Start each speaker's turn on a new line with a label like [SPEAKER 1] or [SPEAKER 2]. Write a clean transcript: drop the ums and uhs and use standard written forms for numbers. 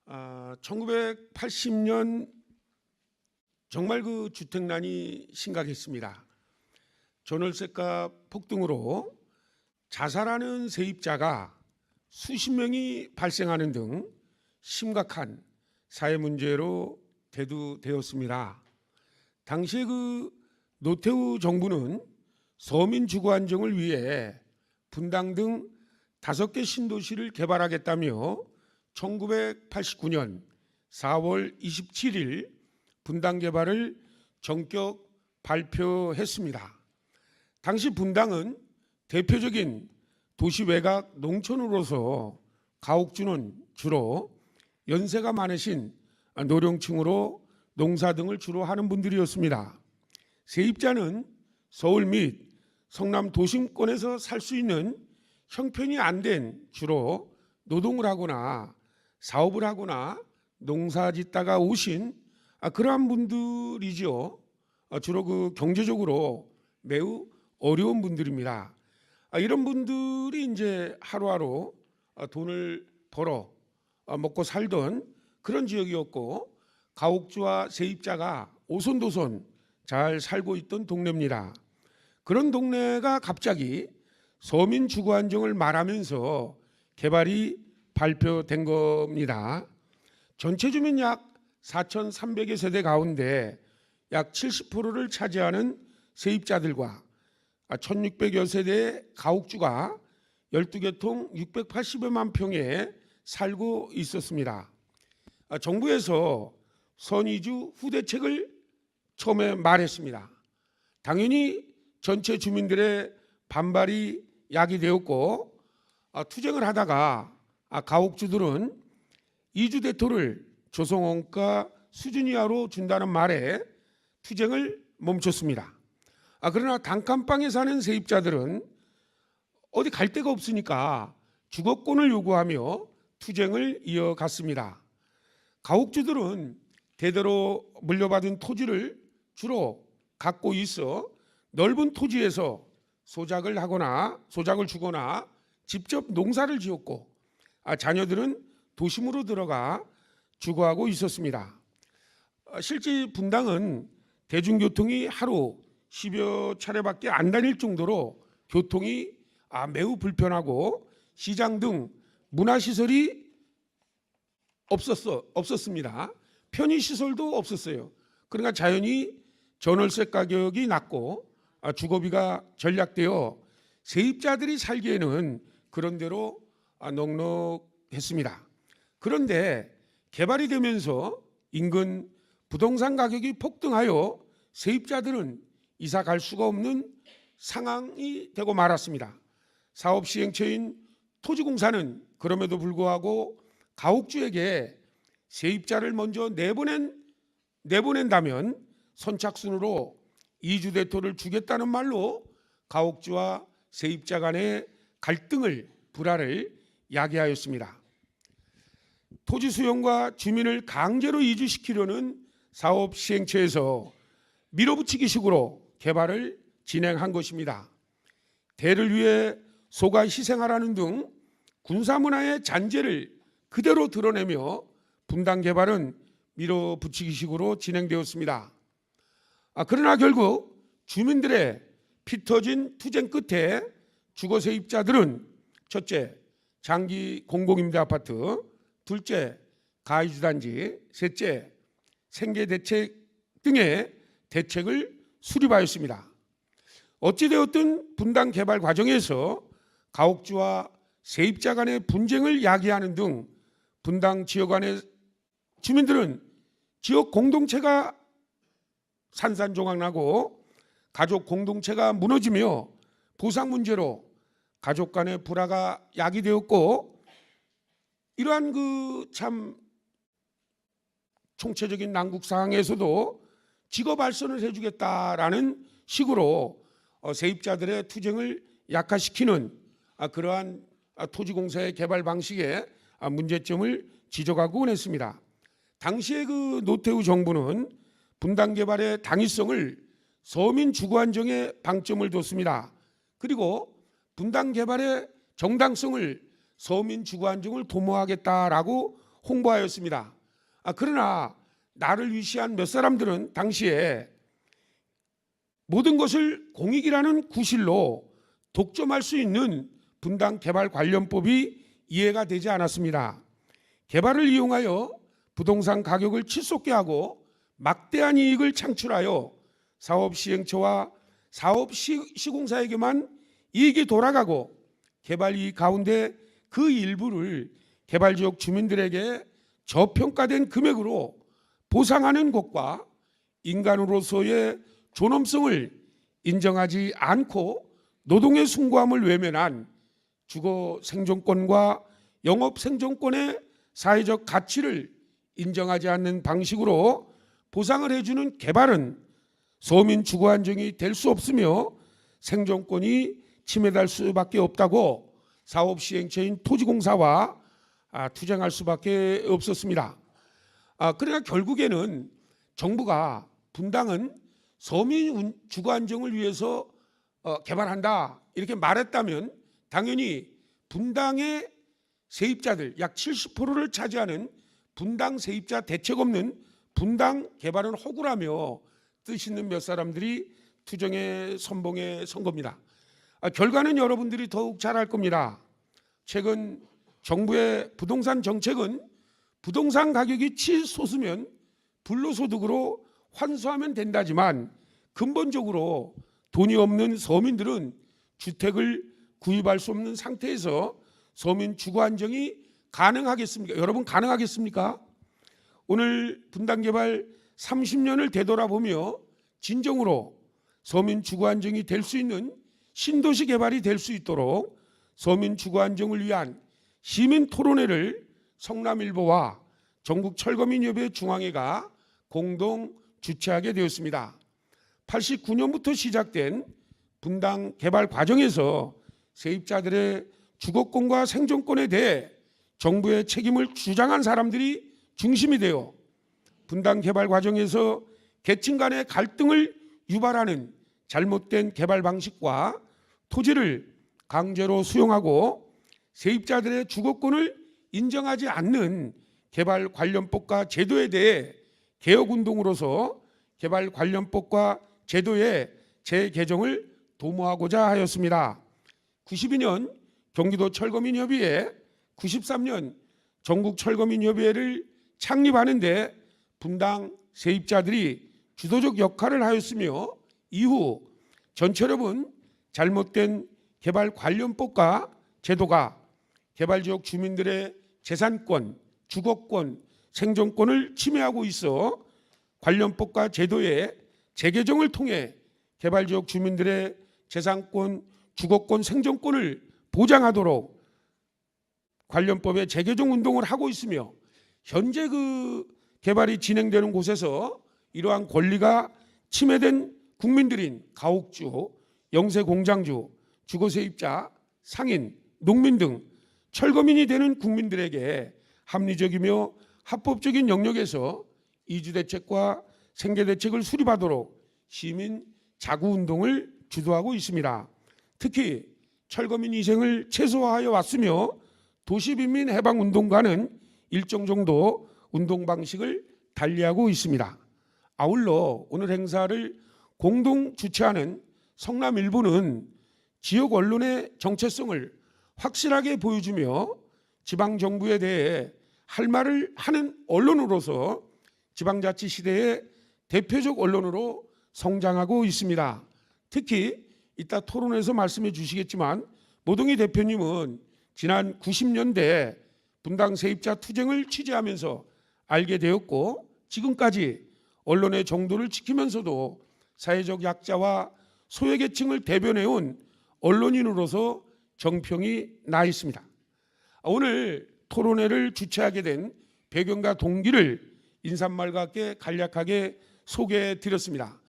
[SPEAKER 1] 1980년 정말 그 주택난이 심각했습니다. 전월세값 폭등으로 자살하는 세입자가 수십 명이 발생하는 등 심각한 사회 문제로 대두되었습니다. 당시에 그 노태우 정부는 서민 주거 안정을 위해 분당 등 5개 신도시를 개발하겠다며 1989년 4월 27일 분당 개발을 전격 발표했습니다. 당시 분당은 대표적인 도시 외곽 농촌으로서 가옥주는 주로 연세가 많으신 노령층으로 농사 등을 주로 하는 분들이었습니다. 세입자는 서울 및 성남 도심권에서 살 수 있는 형편이 안 된 주로 노동을 하거나 사업을 하거나 농사 짓다가 오신 그러한 분들이죠. 주로 그 경제적으로 매우 어려운 분들입니다. 이런 분들이 이제 하루하루 돈을 벌어 먹고 살던 그런 지역이었고, 가옥주와 세입자가 오손도손 잘 살고 있던 동네입니다. 그런 동네가 갑자기 서민 주거 안정을 말하면서 개발이 발표된 겁니다. 전체 주민 약 4,300여 세대 가운데 약 70%를 차지하는 세입자들과 1,600여 세대의 가옥주가 12개 통 680여만 평에 살고 있었습니다. 정부에서 선이주 후대책을 처음에 말했습니다. 당연히 전체 주민들의 반발이 야기되었고, 투쟁을 하다가 가옥주들은 이주 대토를 조성원가 수준 이하로 준다는 말에 투쟁을 멈췄습니다. 그러나 단칸방에 사는 세입자들은 어디 갈 데가 없으니까 주거권을 요구하며 투쟁을 이어갔습니다. 가옥주들은 대대로 물려받은 토지를 주로 갖고 있어 넓은 토지에서 소작을 주거나 직접 농사를 지었고, 자녀들은 도심으로 들어가 주거하고 있었습니다. 실제 분당은 대중교통이 하루 10여 차례밖에 안 다닐 정도로 교통이 매우 불편하고 시장 등 문화시설이 없었습니다. 편의시설도 없었어요. 그러니까 자연히 전월세 가격이 낮고 주거비가 전락되어 세입자들이 살기에는 그런 대로 넉넉했습니다. 그런데 개발이 되면서 인근 부동산 가격이 폭등하여 세입자들은 이사 갈 수가 없는 상황이 되고 말았습니다. 사업 시행처인 토지공사는 그럼에도 불구하고 가옥주에게 세입자를 먼저 내보낸다면 선착순으로 이주 대토를 주겠다는 말로 가옥주와 세입자 간의 갈등을 불화를 야기하였습니다. 토지 수용과 주민을 강제로 이주시키려는 사업 시행처에서 밀어붙이기식으로 개발을 진행한 것입니다. 대를 위해 소가 희생하라는 등 군사문화의 잔재를 그대로 드러내며 분당 개발은 밀어붙이기식으로 진행되었습니다. 그러나 결국 주민들의 피 터진 투쟁 끝에 주거 세입자들은 첫째, 장기 공공임대 아파트, 둘째, 가이주 단지, 셋째, 생계 대책 등의 대책을 수립하였습니다. 어찌되었든 분당 개발 과정에서 가옥주와 세입자 간의 분쟁을 야기하는 등 분당 지역 안의 주민들은 지역 공동체가 산산조각나고 가족 공동체가 무너지며 보상 문제로 가족 간의 불화가 야기되었고, 이러한 그 참 총체적인 난국 상황에서도 직업 발전을 해주겠다라는 식으로 세입자들의 투쟁을 약화시키는 그러한 토지공사의 개발 방식에 문제점을 지적하곤 했습니다. 당시에 그 노태우 정부는 분당 개발의 당위성을 서민 주거 안정에 방점을 뒀습니다. 그리고 분당 개발의 정당성을 서민 주거 안정을 도모하겠다라고 홍보하였습니다. 그러나 나를 위시한 몇 사람들은 당시에 모든 것을 공익이라는 구실로 독점할 수 있는 분당 개발 관련법이 이해가 되지 않았습니다. 개발을 이용하여 부동산 가격을 치솟게 하고 막대한 이익을 창출하여 사업 시행처와 사업 시공사에게만 이익이 돌아가고 개발 이익 가운데 그 일부를 개발지역 주민들에게 저평가된 금액으로 보상하는 것과 인간으로서의 존엄성을 인정하지 않고 노동의 숭고함을 외면한 주거 생존권과 영업 생존권의 사회적 가치를 인정하지 않는 방식으로 보상을 해주는 개발은 서민 주거 안정이 될 수 없으며 생존권이 침해될 수밖에 없다고 사업 시행처인 토지공사와 투쟁할 수밖에 없었습니다. 그러나 결국에는 정부가 분당은 서민 주거 안정을 위해서 개발한다 이렇게 말했다면 당연히 분당의 세입자들 약 70%를 차지하는 분당 세입자 대책 없는 분당 개발은 허구라며 뜻 있는 몇 사람들이 투쟁의 선봉에 선 겁니다. 결과는 여러분들이 더욱 잘 알 겁니다. 최근 정부의 부동산 정책은 부동산 가격이 치솟으면 불로소득으로 환수하면 된다지만 근본적으로 돈이 없는 서민들은 주택을 구입할 수 없는 상태에서 서민 주거 안정이 가능하겠습니까? 여러분 가능하겠습니까? 오늘 분당 개발 30년을 되돌아보며 진정으로 서민 주거 안정이 될 수 있는 신도시 개발이 될 수 있도록 서민 주거 안정을 위한 시민 토론회를 성남일보와 전국철거민협의 중앙회가 공동 주최하게 되었습니다. 89년부터 시작된 분당 개발 과정에서 세입자들의 주거권과 생존권에 대해 정부의 책임을 주장한 사람들이 중심이 되어 분당 개발 과정에서 계층 간의 갈등을 유발하는 잘못된 개발 방식과 토지를 강제로 수용하고 세입자들의 주거권을 인정하지 않는 개발 관련법과 제도에 대해 개혁운동으로서 개발 관련법과 제도의 재개정을 도모하고자 하였습니다. 92년 경기도 철거민협의회, 93년 전국철거민협의회를 창립하는데 분당 세입자들이 주도적 역할을 하였으며 이후 전철협은 잘못된 개발 관련법과 제도가 개발지역 주민들의 재산권, 주거권, 생존권을 침해하고 있어 관련법과 제도의 재개정을 통해 개발지역 주민들의 재산권, 주거권, 생존권을 보장하도록 관련법의 재개정 운동을 하고 있으며 현재 그 개발이 진행되는 곳에서 이러한 권리가 침해된 국민들인 가옥주, 영세공장주, 주거세입자, 상인, 농민 등 철거민이 되는 국민들에게 합리적이며 합법적인 영역에서 이주대책과 생계대책을 수립하도록 시민 자구운동을 주도하고 있습니다. 특히 철거민 희생을 최소화하여 왔으며 도시빈민해방운동과는 일정 정도 운동 방식을 달리하고 있습니다. 아울러 오늘 행사를 공동 주최하는 성남일보는 지역 언론의 정체성을 확실하게 보여주며 지방정부에 대해 할 말을 하는 언론으로서 지방자치 시대의 대표적 언론으로 성장하고 있습니다. 특히 이따 토론에서 말씀해 주시겠지만 모동희 대표님은 지난 90년대 분당 세입자 투쟁을 취재하면서 알게 되었고 지금까지 언론의 정도를 지키면서도 사회적 약자와 소외계층을 대변해온 언론인으로서 정평이 나 있습니다. 오늘 토론회를 주최하게 된 배경과 동기를 인사말과 함께 간략하게 소개해 드렸습니다.